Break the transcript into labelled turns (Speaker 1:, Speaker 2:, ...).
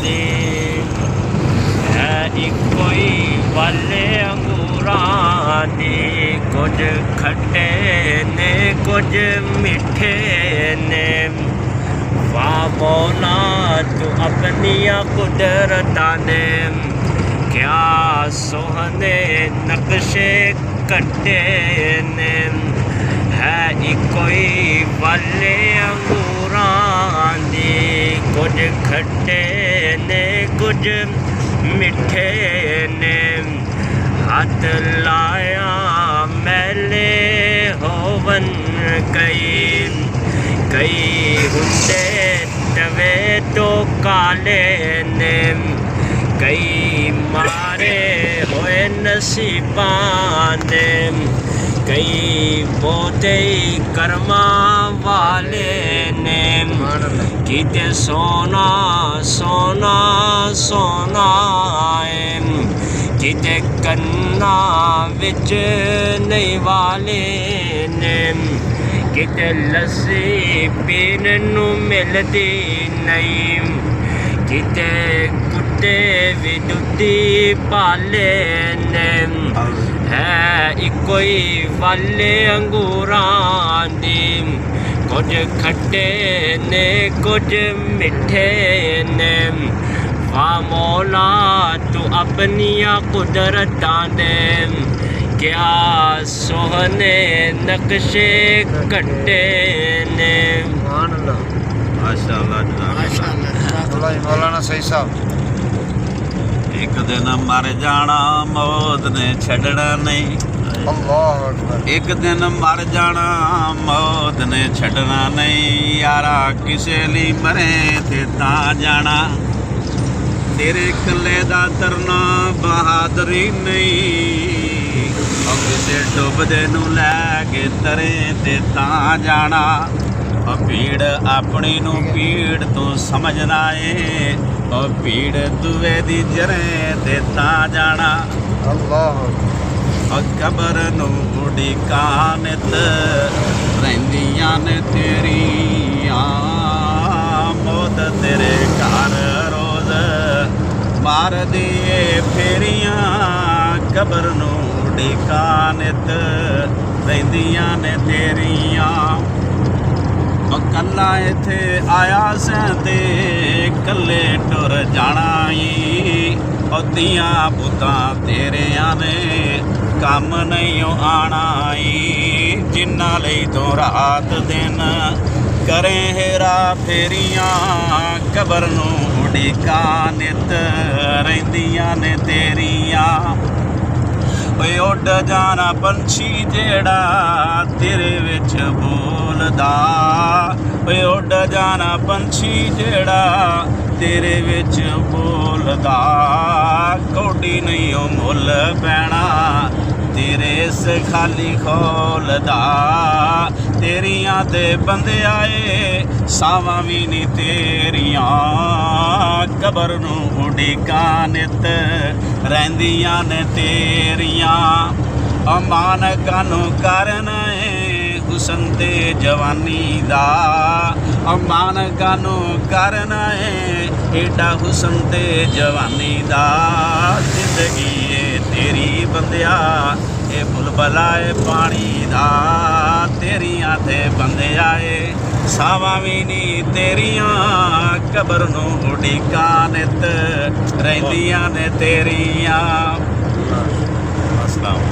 Speaker 1: ਦੀ ਹੈ ਇੱਕੋ ਹੀ ਵਾਲੇ ਅੰਗੂਰਾਂ ਦੀ। ਕੁਝ ਖੱਟੇ ਨੇ ਕੁਝ ਮਿੱਠੇ ਨੇ। ਵਾਹ ਮੌਲਾ ਤੂੰ ਆਪਣੀਆਂ ਕੁਦਰਤਾਂ ਨੇ ਕਿਆ ਸੋਹਣੇ ਨਕਸ਼ੇ ਕੱਟੇ ਨੇ। ਹੈ ਇੱਕੋ ਹੀ ਵਾਲੇ ਅੰਗੂਰਾਂ ਦੀ। ਕੁਝ ਖੱਟੇ ਨੇ ਕੁਝ ਮਿੱਠੇ ਨੇ। ਹੱਥ ਲਾਇਆ ਮੈਲੇ ਹੋਵਨ ਕਈ। ਕਈ ਹੁੰਦੇ ਤਵੇ ਤੋਂ ਕਾਲੇ ਨੇ। ਕਈ ਮਾਰੇ ਹੋਏ ਨਸੀਬਾਂ ਨੇ। ਕਈ ਬਹੁਤੇ ਕਰਮਾਂ ਵਾਲੇ ਨੇ। ਕਿਤੇ ਸੋਨਾ ਸੋਨਾ ਸੋਨਾ ਏ। ਕਿਤੇ ਕੰਨਾਂ ਵਿੱਚ ਨਹੀਂ ਵਾਲੇ ਨੇ। ਕਿਤੇ ਲੱਸੀ ਪੀਣ ਨੂੰ ਮਿਲਦੀ ਨਹੀਂ। ਕਿਤੇ ਕੁੱਤੇ ਵੀ ਦੁੱਧੀ ਪਾਲੇ ਨੇ। ਹੈ ਇੱਕੋ ਹੀ ਵਾਲੇ ਅੰਗੂਰਾਂ ਦੀ। ਕੁਝ ਖੱਟੇ ਨੇ ਕੁਝ ਮਿੱਠੇ ਨੇ। ਵਾਹ ਮੌਲਾ ਤੂੰ ਆਪਣੀਆਂ ਕੁਦਰਤਾਂ ਦੇ ਕਿਆ ਸੋਹਣੇ ਨਕਸ਼ੇ ਕੱਟੇ ਨੇ।
Speaker 2: ਮਾਸ਼ਾਅੱਲਾ ਮੌਲਾਨਾ ਸਹੀ ਸਾਹਿਬ।
Speaker 3: ਇੱਕ ਦਿਨ ਮਰ ਜਾਣਾ ਮੌਤ ਨੇ ਛੱਡਣਾ ਨਹੀਂ।
Speaker 2: ਅੱਲਾਹੁ ਅਕਬਰ।
Speaker 3: ਇੱਕ ਦਿਨ ਮਰ ਜਾਣਾ ਮੌਤ ਨੇ ਛੱਡਣਾ ਨਹੀਂ। ਯਾਰਾ ਕਿਸੇ ਲਈ ਮਰੇ ਤੇ ਤਾਂ ਜਾਣਾ। ਤੇਰੇ ਇਕੱਲੇ ਦਾ ਤਰਨਾ ਬਹਾਦਰੀ ਨਹੀਂ। ਉਹ ਕਿਸੇ ਡੁੱਬਦੇ ਨੂੰ ਲੈ ਕੇ ਤਰੇ ਤੇ ਤਾਂ ਜਾਣਾ। ਉਹ ਭੀੜ ਆਪਣੀ ਨੂੰ ਭੀੜ ਤੋਂ ਸਮਝਣਾ ਏ। ਉਹ ਭੀੜ ਦੂਏ ਦੀ ਜਰੇ ਤੇ ਤਾਂ ਜਾਣਾ।
Speaker 2: ਅੱਲਾਹੁ
Speaker 3: ਉਹ ਕਬਰ ਨੂੰ ਉਡੀਕਾਂ ਨਿਤ ਰਹਿੰਦੀਆਂ ਨੇ ਤੇਰੀਆਂ। ਮੌਤ ਤੇਰੇ ਘਰ ਰੋਜ਼ ਮਾਰਦੀ ਏ ਫੇਰੀਆਂ। ਕਬਰ ਨੂੰ ਉਡੀਕਾਂ ਨਿਤ ਰਹਿੰਦੀਆਂ ਨੇ ਤੇਰੀਆਂ। ਉਹ ਕੱਲਾ ਇੱਥੇ ਆਇਆ ਸੈਂ ਤੇ ਕੱਲੇ ਟੁਰ ਜਾਣਾ ਈ। ਉਹ ਧੀਆਂ ਪੁੱਤਾਂ ਤੇਰਿਆਂ ਨੇ ਕੰਮ ਨਹੀਂ ਆਣਾ ਈ। ਜਿਨ੍ਹਾਂ ਲਈ ਤੂੰ ਰਾਤ ਦਿਨ ਕਰੇ ਹੇਰਾ ਫੇਰੀਆਂ। ਕਬਰ ਨੂੰ ਉਡੀਕਾਂ ਨਿਤ ਰਹਿੰਦੀਆਂ ਨੇ ਤੇਰੀਆਂ। ਓਏ ਉੱਡ ਜਾਣਾ ਪੰਛੀ ਜਿਹੜਾ ਤੇਰੇ ਵਿੱਚ ਬੋਲਦਾ। ਓਏ ਉੱਡ ਜਾਣਾ ਪੰਛੀ ਜਿਹੜਾ ਤੇਰੇ ਵਿੱਚ ਬੋਲਦਾ। ਕੌਡੀ ਨਹੀਂ ਉਹ ਮੁੱਲ ਪੈਣਾ ਤੇਰੇ ਇਸ ਖਾਲੀ ਖੋਲ ਦਾ। ਤੇਰੀਆਂ ਤੇ ਬੰਦੇ ਆਏ ਸਾਵਾਂ ਵੀ ਨਹੀਂ ਤੇਰੀਆਂ। ਕਬਰ ਨੂੰ ਉਡੀਕਾਂ ਨਿਤ ਰਹਿੰਦੀਆਂ ਨੇ ਤੇਰੀਆਂ। ਅਮਾਨ ਕਾਨੂੰ ਕਰਨ ਏ ਹੁਸਨ ਤੇ ਜਵਾਨੀ ਦਾ। ਅਮਾਨ ਕਾਨੂੰ ਕਰਨ ਏ ਏਡਾ ਹੁਸਨ ਤੇ ਜਵਾਨੀ ਦਾ। ਜ਼ਿੰਦਗੀ ਏ ਤੇਰੀ ਬੰਦਿਆ ਇਹ ਬੁਲਬਲਾ ਏ ਪਾਣੀ ਦਾ। ਤੇਰੀਆਂ ਤੇ ਬੰਦੇ ਆਏ ਸਾਵਾਂ ਵੀ ਨਹੀਂ ਤੇਰੀਆਂ। ਕਬਰ ਨੂੰ ਉਡੀਕਾਂ ਨਿਤ ਰਹਿੰਦੀਆਂ ਨੇ ਤੇਰੀਆਂ। ਅਸਲਾਮ।